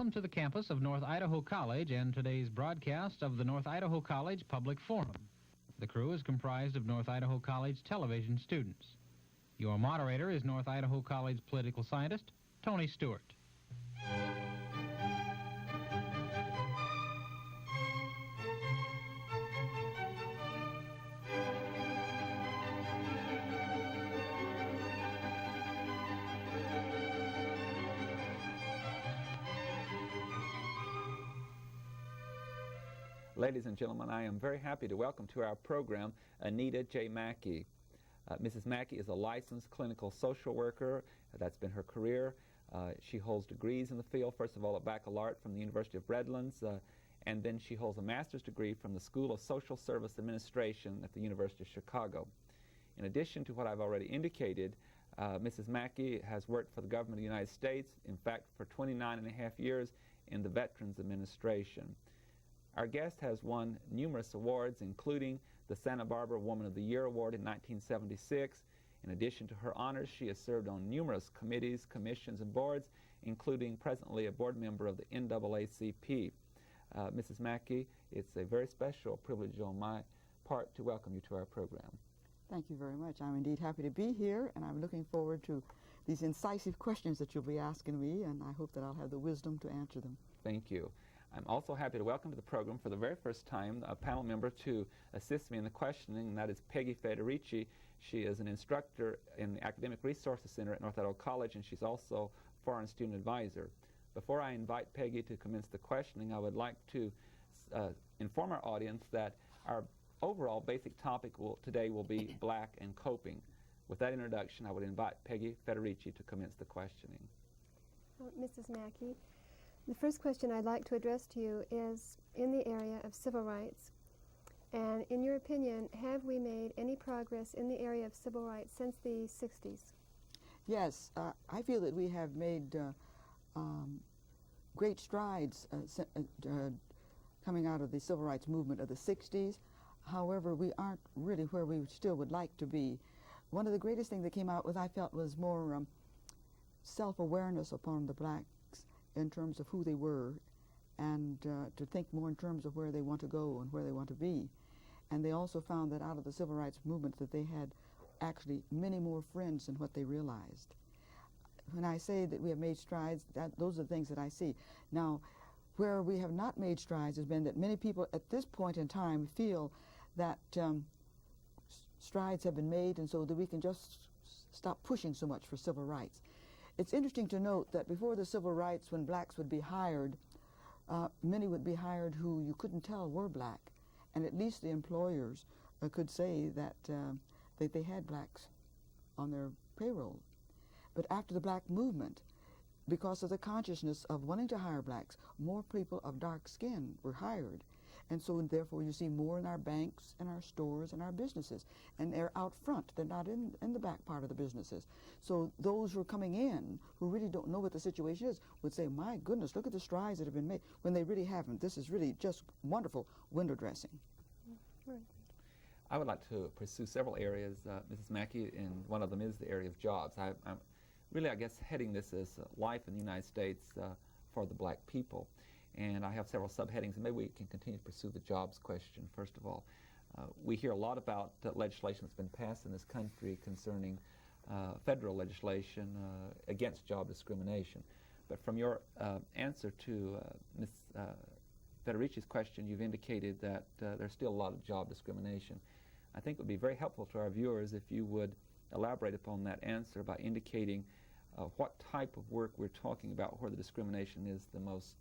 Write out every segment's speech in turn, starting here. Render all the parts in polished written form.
Welcome to the campus of North Idaho College and today's broadcast of the North Idaho College Public Forum. The crew is comprised of North Idaho College television students. Your moderator is North Idaho College political scientist Tony Stewart. Ladies and gentlemen, I am very happy to welcome to our program Anita J Mackey. Mrs. Mackey is a licensed clinical social worker. That's been her career. She holds degrees in the field, first of all a baccalaureate from the University of Redlands, and then she holds a master's degree from the School of Social Service Administration at the University of Chicago. In addition to what I've already indicated, Mrs. Mackey has worked for the government of the United States, in fact for 29 and a half years in the Veterans Administration. Our guest has won numerous awards, including the Santa Barbara Woman of the Year Award in 1976. In addition to her honors, she has served on numerous committees, commissions, and boards, including presently a board member of the NAACP. Mrs. Mackey, it's a very special privilege on my part to welcome you to our program. Thank you very much. I'm indeed happy to be here, and I'm looking forward to these incisive questions that you'll be asking me, and I hope that I'll have the wisdom to answer them. Thank you. I'm also happy to welcome to the program for the very first time a panel member to assist me in the questioning, and that is Peggy Federici. She is an instructor in the Academic Resources Center at North Idaho College, and she's also foreign student advisor. Before I invite Peggy to commence the questioning, I would like to inform our audience that our overall basic topic today will be black and coping. With that introduction, I would invite Peggy Federici to commence the questioning. Mrs. Mackey, the first question I'd like to address to you is in the area of civil rights. And in your opinion, have we made any progress in the area of civil rights since the 60s? Yes, I feel that we have made great strides coming out of the civil rights movement of the 60s. However, we aren't really where we still would like to be. One of the greatest things that came out I felt was more self-awareness upon the blacks in terms of who they were, and to think more in terms of where they want to go and where they want to be. And they also found that out of the civil rights movement that they had actually many more friends than what they realized. When I say that we have made strides, those are the things that I see. Now, where we have not made strides has been that many people at this point in time feel that strides have been made, and so that we can just stop pushing so much for civil rights. It's interesting to note that before the civil rights, when blacks would be hired, many would be hired who you couldn't tell were black, and at least the employers could say that they had blacks on their payroll. But after the black movement, because of the consciousness of wanting to hire blacks, more people of dark skin were hired. And so therefore you see more in our banks and our stores and our businesses. And they're out front, they're not in the back part of the businesses. So those who are coming in, who really don't know what the situation is, would say, my goodness, look at the strides that have been made, when they really haven't. This is really just wonderful window dressing. Right. I would like to pursue several areas, Mrs. Mackey, and one of them is the area of jobs. I'm really, I guess, heading this as life in the United States for the black people. And I have several subheadings, and maybe we can continue to pursue the jobs question, first of all. We hear a lot about legislation that's been passed in this country concerning federal legislation against job discrimination. But from your answer to Ms. Federici's question, you've indicated that there's still a lot of job discrimination. I think it would be very helpful to our viewers if you would elaborate upon that answer by indicating what type of work we're talking about, where the discrimination is the most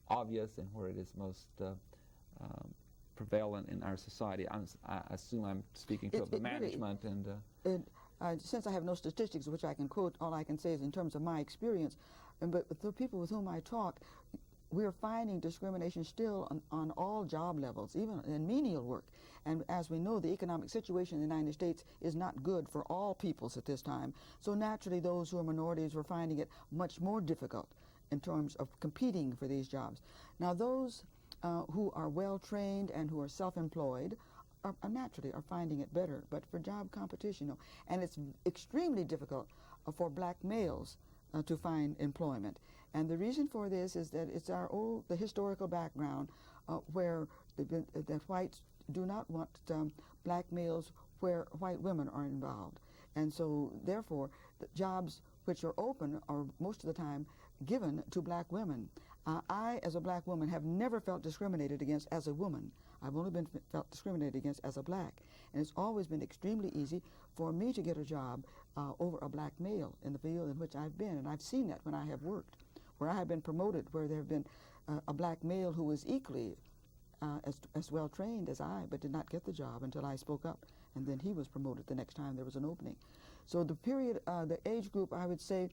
obvious and where it is most prevalent in our society. I assume I'm speaking to the management really, and... since I have no statistics which I can quote, all I can say is in terms of my experience, but the people with whom I talk, we're finding discrimination still on all job levels, even in menial work. And as we know, the economic situation in the United States is not good for all peoples at this time. So naturally, those who are minorities were finding it much more difficult in terms of competing for these jobs. Now, those who are well-trained and who are self-employed are naturally finding it better. But for job competition, and it's extremely difficult for black males to find employment. And the reason for this is that it's the historical background where that whites do not want black males where white women are involved. And so, therefore, the jobs which are open are most of the time given to black women. I, as a black woman, have never felt discriminated against as a woman. I've only been felt discriminated against as a black. And it's always been extremely easy for me to get a job over a black male in the field in which I've been. And I've seen that when I have worked, where I have been promoted, where there have been a black male who was equally as well trained as I, but did not get the job until I spoke up. And then he was promoted the next time there was an opening. So the period, the age group, I would say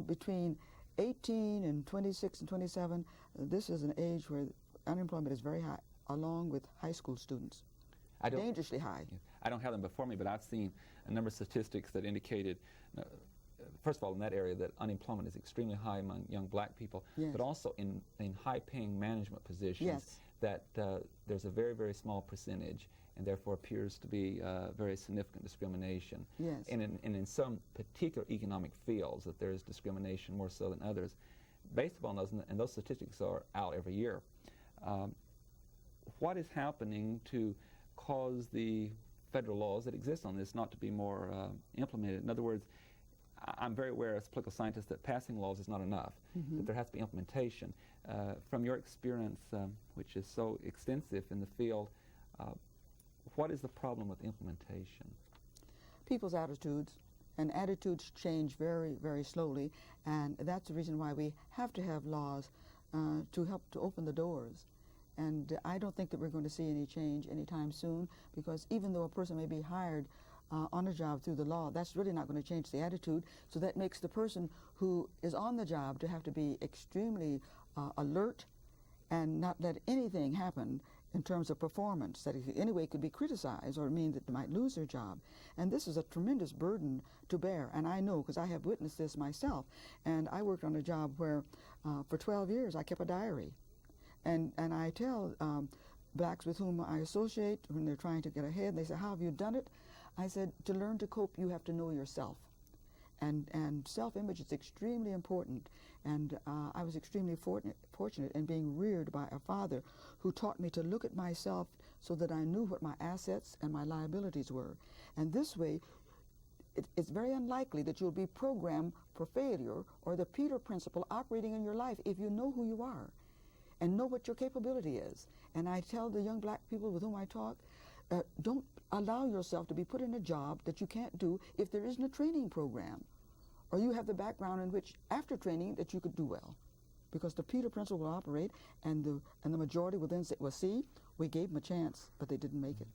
between 18 and 26 and 27, this is an age where unemployment is very high, along with high school students. Dangerously high. I don't have them before me, but I've seen a number of statistics that indicated, first of all, in that area, that unemployment is extremely high among young black people, yes. but also in high-paying management positions, yes. that there's a very, very small percentage, and therefore appears to be very significant discrimination. Yes. And in some particular economic fields that there is discrimination more so than others. Based upon those, and those statistics are out every year, what is happening to cause the federal laws that exist on this not to be more implemented? In other words, I'm very aware as a political scientist that passing laws is not enough, mm-hmm. that there has to be implementation. From your experience, which is so extensive in the field, what is the problem with implementation? People's attitudes, and attitudes change very, very slowly, and that's the reason why we have to have laws to help to open the doors. And I don't think that we're going to see any change anytime soon, because even though a person may be hired on a job through the law, that's really not going to change the attitude. So that makes the person who is on the job to have to be extremely alert and not let anything happen in terms of performance that in any way could be criticized or mean that they might lose their job. And this is a tremendous burden to bear, and I know because I have witnessed this myself. And I worked on a job where for 12 years I kept a diary. And I tell blacks with whom I associate when they're trying to get ahead, they say, "How have you done it?" I said, "To learn to cope, you have to know yourself." And self-image is extremely important. And I was extremely fortunate in being reared by a father who taught me to look at myself so that I knew what my assets and my liabilities were. And this way, it's very unlikely that you'll be programmed for failure or the Peter principle operating in your life if you know who you are and know what your capability is. And I tell the young black people with whom I talk, don't allow yourself to be put in a job that you can't do if there isn't a training program, or you have the background in which after training that you could do well, because the Peter principle will operate, and the majority will then say, "Well, see, we gave them a chance, but they didn't make it."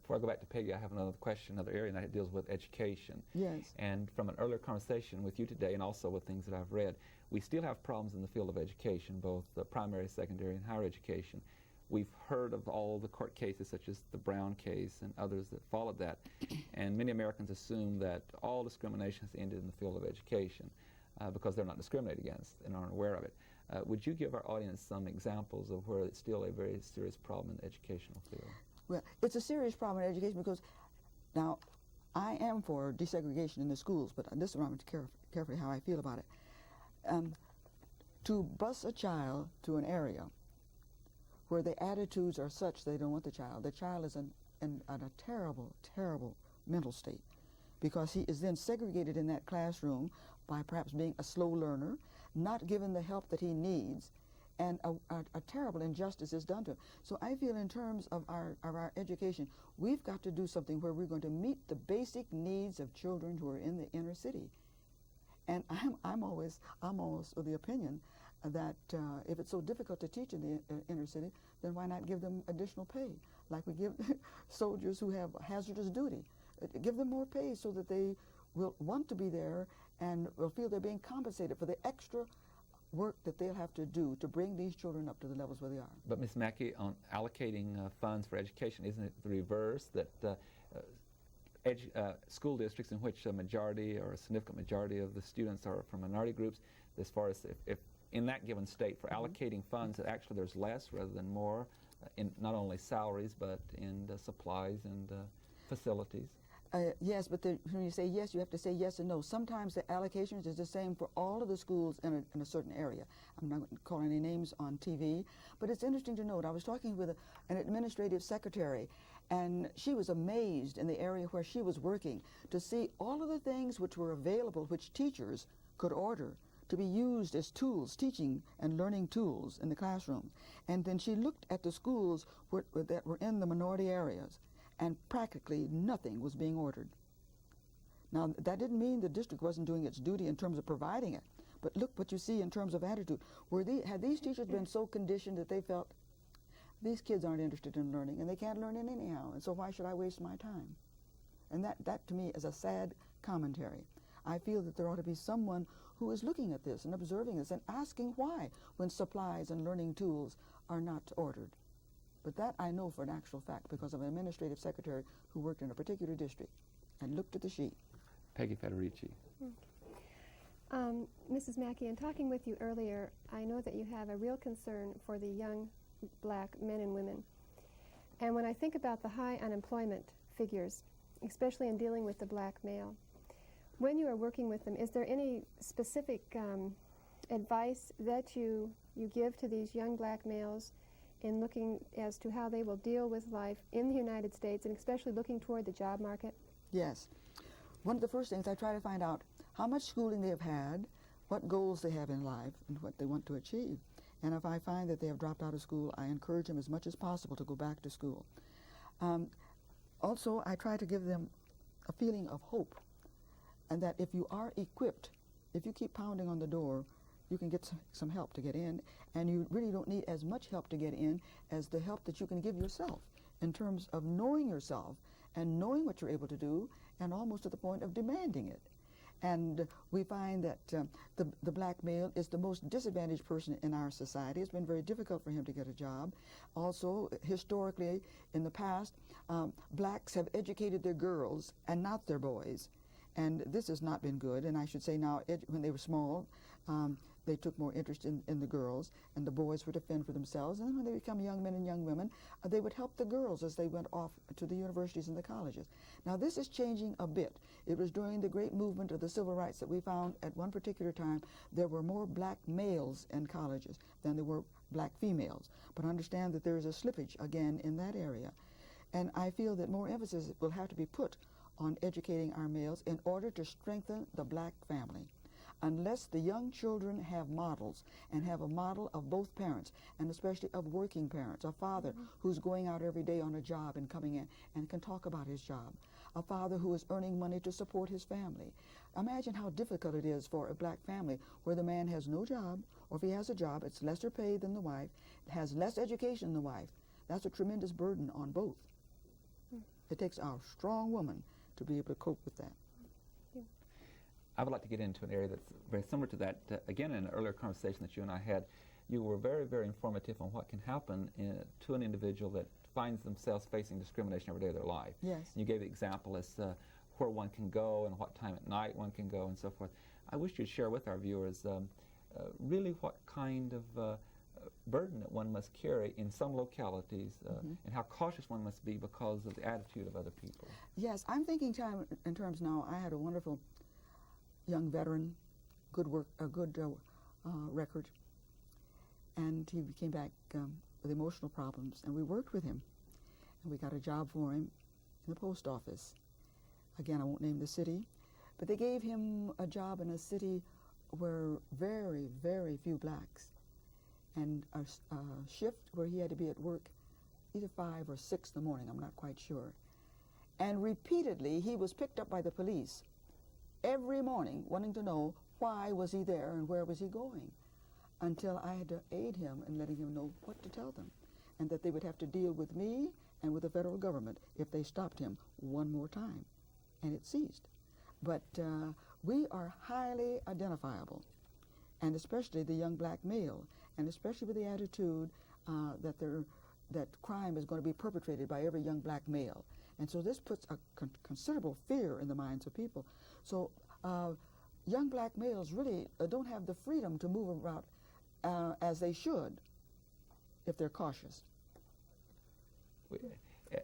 Before I go back to Peggy, I have another question, another area, and that deals with education. Yes. And from an earlier conversation with you today, and also with things that I've read, we still have problems in the field of education, both primary, secondary, and higher education. We've heard of all the court cases, such as the Brown case and others that followed that, and many Americans assume that all discrimination has ended in the field of education because they're not discriminated against and aren't aware of it. Would you give our audience some examples of where it's still a very serious problem in the educational field? Well, it's a serious problem in education because, now, I am for desegregation in the schools, but this is what I'm carefully how I feel about it. To bus a child to an area where the attitudes are such they don't want the child is in a terrible, terrible mental state, because he is then segregated in that classroom by perhaps being a slow learner, not given the help that he needs, and a terrible injustice is done to him. So I feel in terms of our education, we've got to do something where we're going to meet the basic needs of children who are in the inner city. And I'm always of the opinion that if it's so difficult to teach in the inner city, then why not give them additional pay, like we give soldiers who have hazardous duty? Give them more pay so that they will want to be there and will feel they're being compensated for the extra work that they'll have to do to bring these children up to the levels where they are. But Ms. Mackey, on allocating funds for education, isn't it the reverse, that school districts in which a majority or a significant majority of the students are from minority groups, as far as if in that given state for allocating funds, that actually there's less rather than more in not only salaries but in supplies and facilities? Yes, but when you say yes, you have to say yes and no. Sometimes the allocations is the same for all of the schools in a certain area. I'm not calling any names on TV, but it's interesting to note. I was talking with an administrative secretary, and she was amazed in the area where she was working to see all of the things which were available, which teachers could order to be used as tools, teaching and learning tools in the classroom. And then she looked at the schools that were in the minority areas, and practically nothing was being ordered. Now, that didn't mean the district wasn't doing its duty in terms of providing it, but look what you see in terms of attitude. Had these teachers been so conditioned that they felt, these kids aren't interested in learning, and they can't learn it anyhow, and so why should I waste my time? And that to me is a sad commentary. I feel that there ought to be someone who is looking at this and observing this and asking why when supplies and learning tools are not ordered. But that I know for an actual fact because of an administrative secretary who worked in a particular district and looked at the sheet. Peggy Federici. Mrs. Mackey, in talking with you earlier, I know that you have a real concern for the young black men and women. And when I think about the high unemployment figures, especially in dealing with the black male, when you are working with them, is there any specific advice that you give to these young black males in looking as to how they will deal with life in the United States, and especially looking toward the job market? Yes. One of the first things I try to find out how much schooling they have had, what goals they have in life, and what they want to achieve. And if I find that they have dropped out of school, I encourage them as much as possible to go back to school. Also, I try to give them a feeling of hope, and that if you are equipped, if you keep pounding on the door, you can get some help to get in, and you really don't need as much help to get in as the help that you can give yourself in terms of knowing yourself and knowing what you're able to do, and almost to the point of demanding it. And we find that the black male is the most disadvantaged person in our society. It's been very difficult for him to get a job. Also, historically, in the past, blacks have educated their girls and not their boys. And this has not been good. And I should say now, when they were small, they took more interest in the girls, and the boys were to fend for themselves. And then when they become young men and young women, they would help the girls as they went off to the universities and the colleges. Now, this is changing a bit. It was during the great movement of the civil rights that we found at one particular time there were more black males in colleges than there were black females. But understand that there is a slippage again in that area. And I feel that more emphasis will have to be put on educating our males in order to strengthen the black family. Unless the young children have models, and have a model of both parents, and especially of working parents, a father who's going out every day on a job and coming in and can talk about his job, a father who is earning money to support his family. Imagine how difficult it is for a black family where the man has no job, or if he has a job, it's lesser paid than the wife, has less education than the wife. That's a tremendous burden on both. It takes a strong woman to be able to cope with that. I would like to get into an area that's very similar to that. Again, in an earlier conversation that you and I had, you were very, very informative on what can happen to an individual that finds themselves facing discrimination every day of their life. Yes. You gave the example as where one can go and what time at night one can go and so forth. I wish you'd share with our viewers really what kind of burden that one must carry in some localities and how cautious one must be because of the attitude of other people. Yes, I'm thinking in terms now. I had a wonderful young veteran, good record, and he came back with emotional problems, and we worked with him, and we got a job for him in the post office. Again, I won't name the city, but they gave him a job in a city where very, very few blacks, and a shift where he had to be at work either 5 or 6 in the morning, I'm not quite sure. And repeatedly, he was picked up by the police every morning wanting to know why was he there and where was he going, until I had to aid him in letting him know what to tell them, and that they would have to deal with me and with the federal government if they stopped him one more time. And it ceased. But we are highly identifiable, and especially the young black male, and especially with the attitude that crime is going to be perpetrated by every young black male. And so this puts a considerable fear in the minds of people. So young black males really don't have the freedom to move about as they should if they're cautious.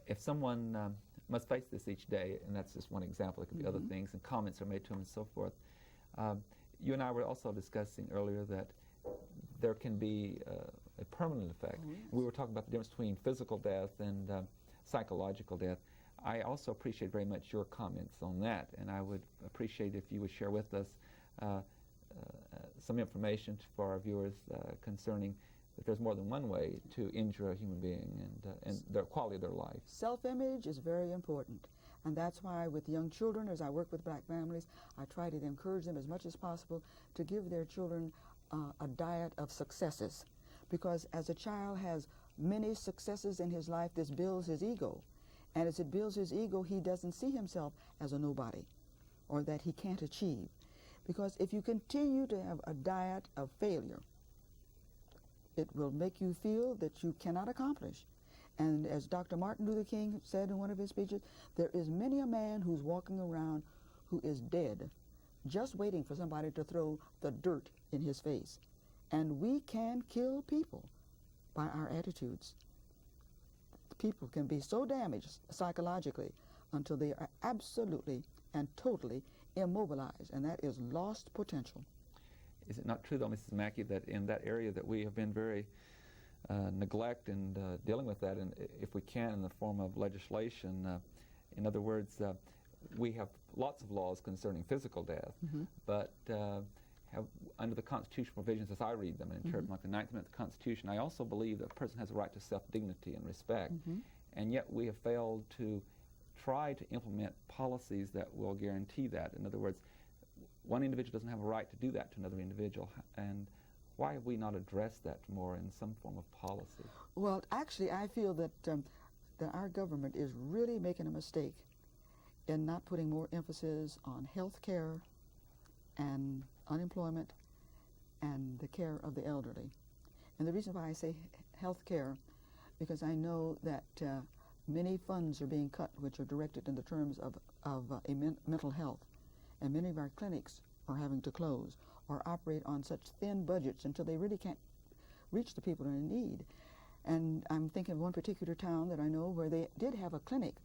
If someone must face this each day, and that's just one example. It could be other things, and comments are made to him and so forth. You and I were also discussing earlier that there can be a permanent effect. Oh, yes. We were talking about the difference between physical death and psychological death. I also appreciate very much your comments on that, and I would appreciate if you would share with us some information for our viewers concerning that there's more than one way to injure a human being and the quality of their life. Self-image is very important, and that's why with young children, as I work with black families, I try to encourage them as much as possible to give their children a diet of successes, because as a child has many successes in his life, this builds his ego, and as it builds his ego, he doesn't see himself as a nobody or that he can't achieve, because if you continue to have a diet of failure, it will make you feel that you cannot accomplish. And as Dr. Martin Luther King said in one of his speeches, there is many a man who's walking around who is dead, just waiting for somebody to throw the dirt in his face. And we can kill people by our attitudes. People can be so damaged psychologically until they are absolutely and totally immobilized, and that is lost potential. Is it not true, though, Mrs. Mackey, that in that area that we have been very neglect and dealing with that, and if we can, in the form of legislation? In other words, we have lots of laws concerning physical death, but have, under the constitutional provisions as I read them, in terms like the 9th Amendment of the Constitution, I also believe that a person has a right to self-dignity and respect, and yet we have failed to try to implement policies that will guarantee that. In other words, one individual doesn't have a right to do that to another individual, and why have we not addressed that more in some form of policy? Well, actually, I feel that that our government is really making a mistake in not putting more emphasis on health care and unemployment and the care of the elderly. And the reason why I say health care, because I know that many funds are being cut which are directed in the terms of mental health. And many of our clinics are having to close or operate on such thin budgets until they really can't reach the people in need. And I'm thinking of one particular town that I know where they did have a clinic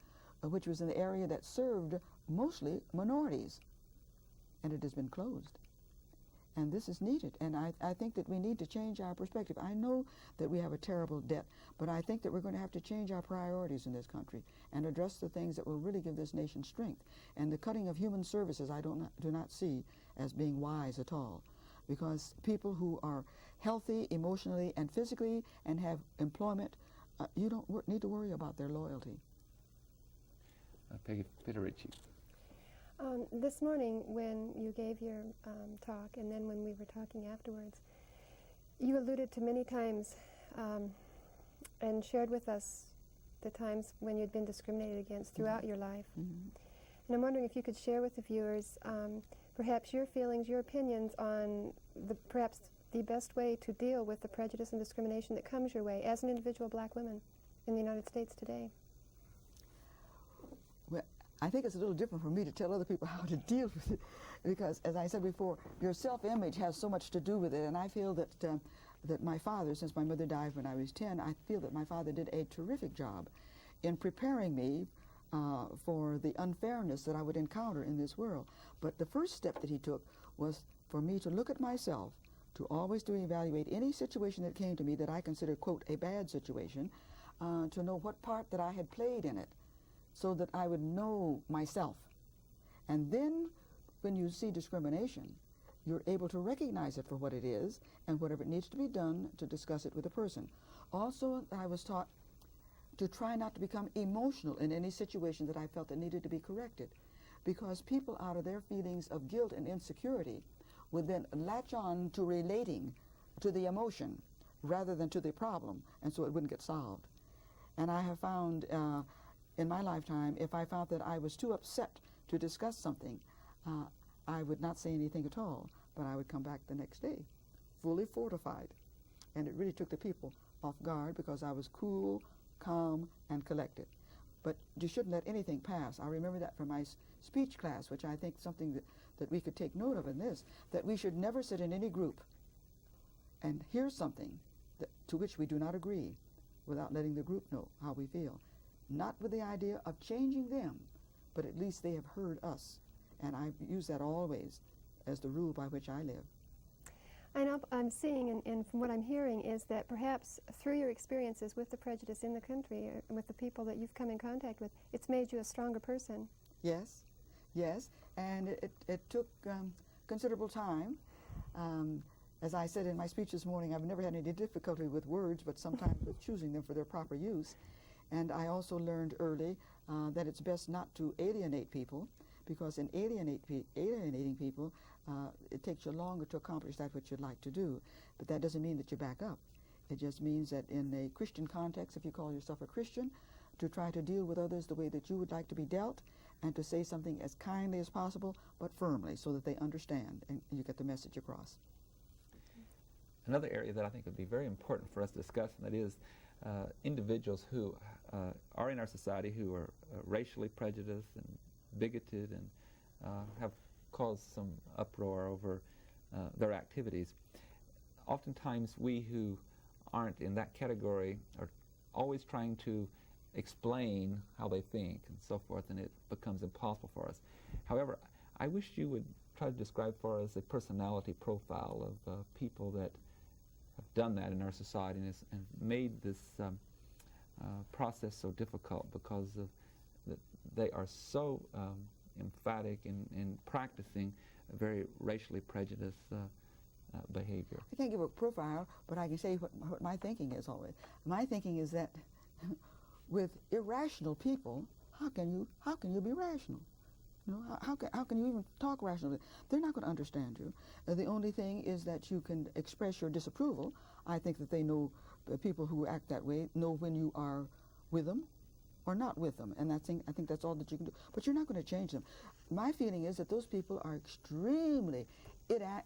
which was in the area that served mostly minorities, and it has been closed. And this is needed, and I think that we need to change our perspective. I know that we have a terrible debt, but I think that we're going to have to change our priorities in this country and address the things that will really give this nation strength. And the cutting of human services I do not see as being wise at all, because people who are healthy emotionally and physically and have employment, you don't need to worry about their loyalty. Peggy Federici. This morning when you gave your talk, and then when we were talking afterwards, you alluded to many times and shared with us the times when you'd been discriminated against throughout your life. And I'm wondering if you could share with the viewers perhaps your feelings, your opinions on perhaps the best way to deal with the prejudice and discrimination that comes your way as an individual black woman in the United States today. Well, I think it's a little different for me to tell other people how to deal with it, because, as I said before, your self-image has so much to do with it, and I feel that that my father, since my mother died when I was 10, I feel that my father did a terrific job in preparing me for the unfairness that I would encounter in this world. But the first step that he took was for me to look at myself, to always to evaluate any situation that came to me that I considered, quote, a bad situation, to know what part that I had played in it, so that I would know myself. And then when you see discrimination, you're able to recognize it for what it is and whatever it needs to be done to discuss it with a person. Also, I was taught to try not to become emotional in any situation that I felt that needed to be corrected, because people, out of their feelings of guilt and insecurity, would then latch on to relating to the emotion rather than to the problem, and so it wouldn't get solved. And I have found in my lifetime, if I found that I was too upset to discuss something, I would not say anything at all, but I would come back the next day, fully fortified. And it really took the people off guard because I was cool, calm, and collected. But you shouldn't let anything pass. I remember that from my speech class, which I think something that we could take note of in this, that we should never sit in any group and hear something to which we do not agree without letting the group know how we feel. not with the idea of changing them, but at least they have heard us. And I use that always as the rule by which I live. I know I'm seeing, and from what I'm hearing, is that perhaps through your experiences with the prejudice in the country, and with the people that you've come in contact with, it's made you a stronger person. Yes, yes, and it took considerable time. As I said in my speech this morning, I've never had any difficulty with words, but sometimes with choosing them for their proper use. And I also learned early that it's best not to alienate people, because in alienating people, it takes you longer to accomplish that which you'd like to do. But that doesn't mean that you back up. It just means that in a Christian context, if you call yourself a Christian, to try to deal with others the way that you would like to be dealt, and to say something as kindly as possible, but firmly, so that they understand and you get the message across. Another area that I think would be very important for us to discuss, and that is individuals who are in our society who are racially prejudiced and bigoted and have caused some uproar over their activities. Oftentimes we who aren't in that category are always trying to explain how they think and so forth, and it becomes impossible for us. However, I wish you would try to describe for us a personality profile of people that have done that in our society and made this process so difficult, because of they are so emphatic in practicing a very racially prejudiced behavior. I can't give a profile, but I can say what my thinking is always. My thinking is that with irrational people, how can you be rational? You know, how can you even talk rationally? They're not going to understand you. The only thing is that you can express your disapproval. I think that they know, people who act that way know when you are with them or not with them, and I think that's all that you can do. But you're not going to change them. My feeling is that those people are extremely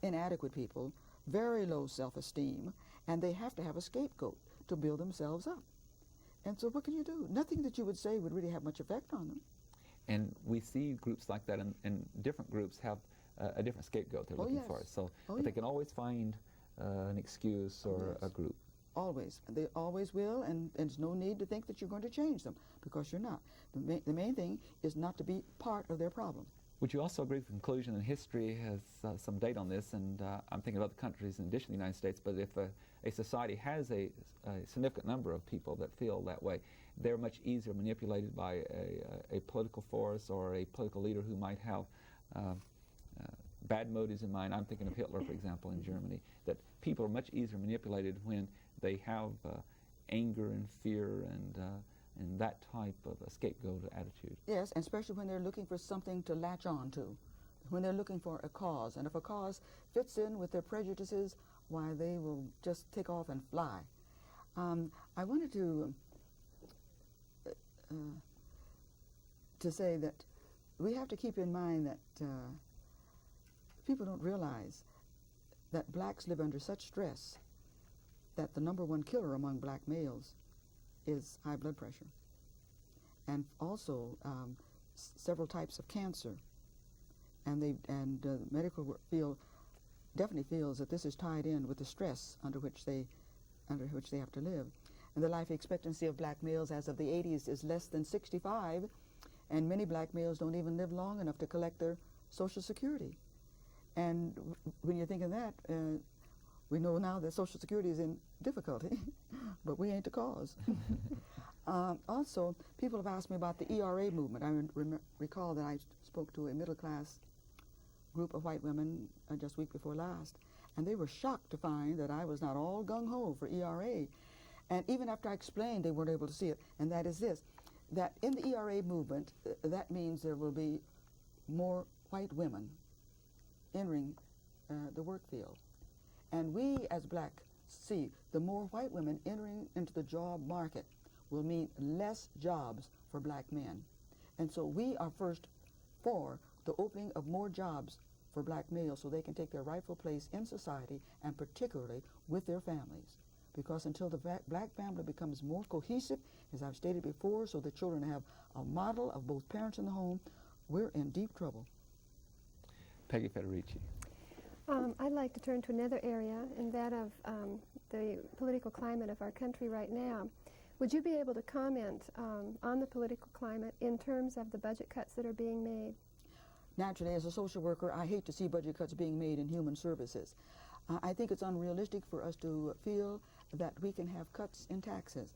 inadequate people, very low self-esteem, and they have to have a scapegoat to build themselves up. And so what can you do? Nothing that you would say would really have much effect on them. And we see groups like that, and different groups have a different scapegoat they're looking for. So they can always find an excuse or a group. Always. They always will, and there's no need to think that you're going to change them, because you're not. The main thing is not to be part of their problem. Would you also agree with the conclusion, and history has some date on this, and I'm thinking of other countries in addition to the United States, but if a society has a significant number of people that feel that way, they're much easier manipulated by a political force or a political leader who might have bad motives in mind. I'm thinking of Hitler, for example, in Germany, that people are much easier manipulated when they have anger and fear and that type of a scapegoat attitude. Yes, and especially when they're looking for something to latch on to, when they're looking for a cause. And if a cause fits in with their prejudices, why, they will just take off and fly. I wanted to say that we have to keep in mind that people don't realize that blacks live under such stress that the #1 killer among black males is high blood pressure, and also several types of cancer. And the medical field definitely feels that this is tied in with the stress under which they have to live. And the life expectancy of black males as of the 80s is less than 65, and many black males don't even live long enough to collect their Social Security. And when you think of that, we know now that Social Security is in difficulty, but we ain't the cause. Also, people have asked me about the ERA movement. I recall that I spoke to a middle-class group of white women just week before last, and they were shocked to find that I was not all gung-ho for ERA. And even after I explained, they weren't able to see it, and that is this, that in the ERA movement, that means there will be more white women entering the work field. And we, as black, see the more white women entering into the job market will mean less jobs for black men. And so we are first for the opening of more jobs for black males so they can take their rightful place in society, and particularly with their families. Because until the black family becomes more cohesive, as I've stated before, so the children have a model of both parents in the home, we're in deep trouble. Peggy Federici. I'd like to turn to another area, and that of the political climate of our country right now. Would you be able to comment on the political climate in terms of the budget cuts that are being made? Naturally, as a social worker, I hate to see budget cuts being made in human services. I think it's unrealistic for us to feel that we can have cuts in taxes.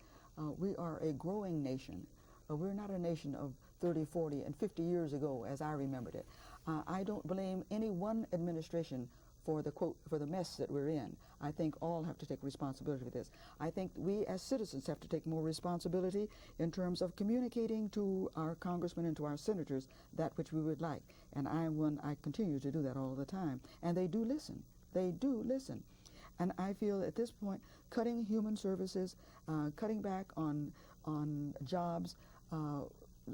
We are a growing nation. We're not a nation of 30, 40, and 50 years ago, as I remembered it. I don't blame any one administration for the quote, for the mess that we're in. I think all have to take responsibility for this. I think we as citizens have to take more responsibility in terms of communicating to our congressmen and to our senators that which we would like. And I continue to do that all the time. And they do listen. They do listen. And I feel at this point, cutting human services, cutting back on jobs,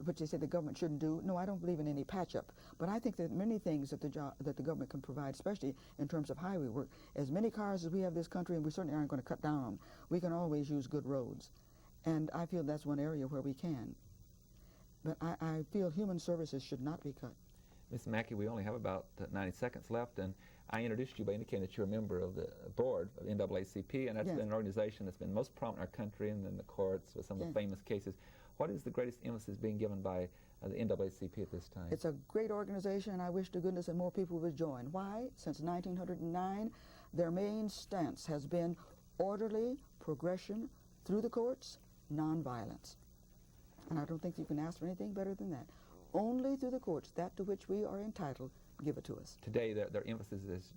which they say the government shouldn't do. No, I don't believe in any patch-up. But I think that many things that the government can provide, especially in terms of highway work, as many cars as we have in this country, and we certainly aren't going to cut down on, we can always use good roads. And I feel that's one area where we can. But I feel human services should not be cut. Ms. Mackey, we only have about 90 seconds left, and I introduced you by indicating that you're a member of the board of NAACP, and that's Yes. been an organization that's been most prominent in our country and in the courts with some of Yes. the famous cases. What is the greatest emphasis being given by the NAACP at this time? It's a great organization, and I wish to goodness that more people would join. Why? Since 1909, their main stance has been orderly progression through the courts, nonviolence. And I don't think you can ask for anything better than that. Only through the courts, that to which we are entitled, give it to us. Today, their emphasis is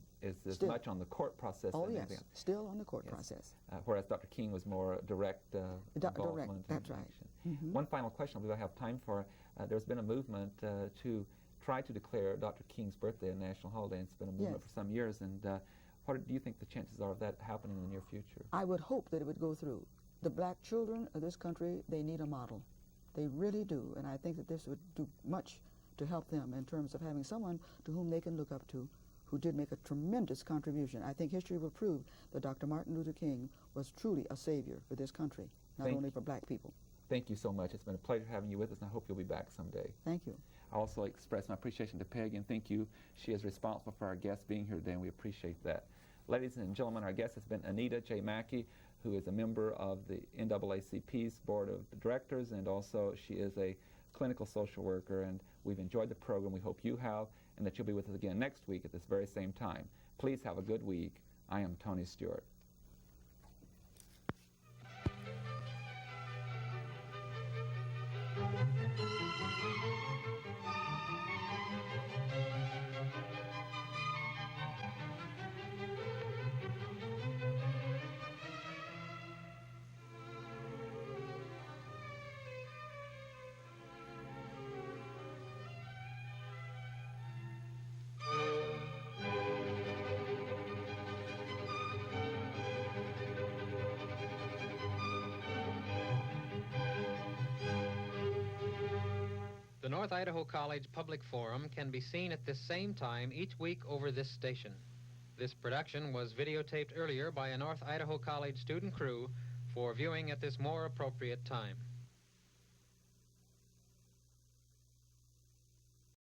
as Still. much on the court process Oh, than yes, anything else. still on the court Yes. process. Whereas Dr. King was more direct involvement. Direct, that's right. Action. One final question I believe I have time for. There's been a movement to try to declare Dr. King's birthday a national holiday, and it's been a movement Yes. for some years. And what do you think the chances are of that happening in the near future? I would hope that it would go through. The black children of this country, they need a model. They really do, and I think that this would do much to help them in terms of having someone to whom they can look up to, who did make a tremendous contribution. I think history will prove that Dr. Martin Luther King was truly a savior for this country, not only for black people. Thank you so much. It's been a pleasure having you with us, and I hope you'll be back someday. Thank you. I also express my appreciation to Peg, and thank you. She is responsible for our guests being here today, and we appreciate that. Ladies and gentlemen, our guest has been Anita J Mackey, who is a member of the NAACP's Board of Directors, and also she is a clinical social worker, and we've enjoyed the program. We hope you have, and that you'll be with us again next week at this very same time. Please have a good week. I am Tony Stewart. The North Idaho College Public Forum can be seen at this same time each week over this station. This production was videotaped earlier by a North Idaho College student crew for viewing at this more appropriate time.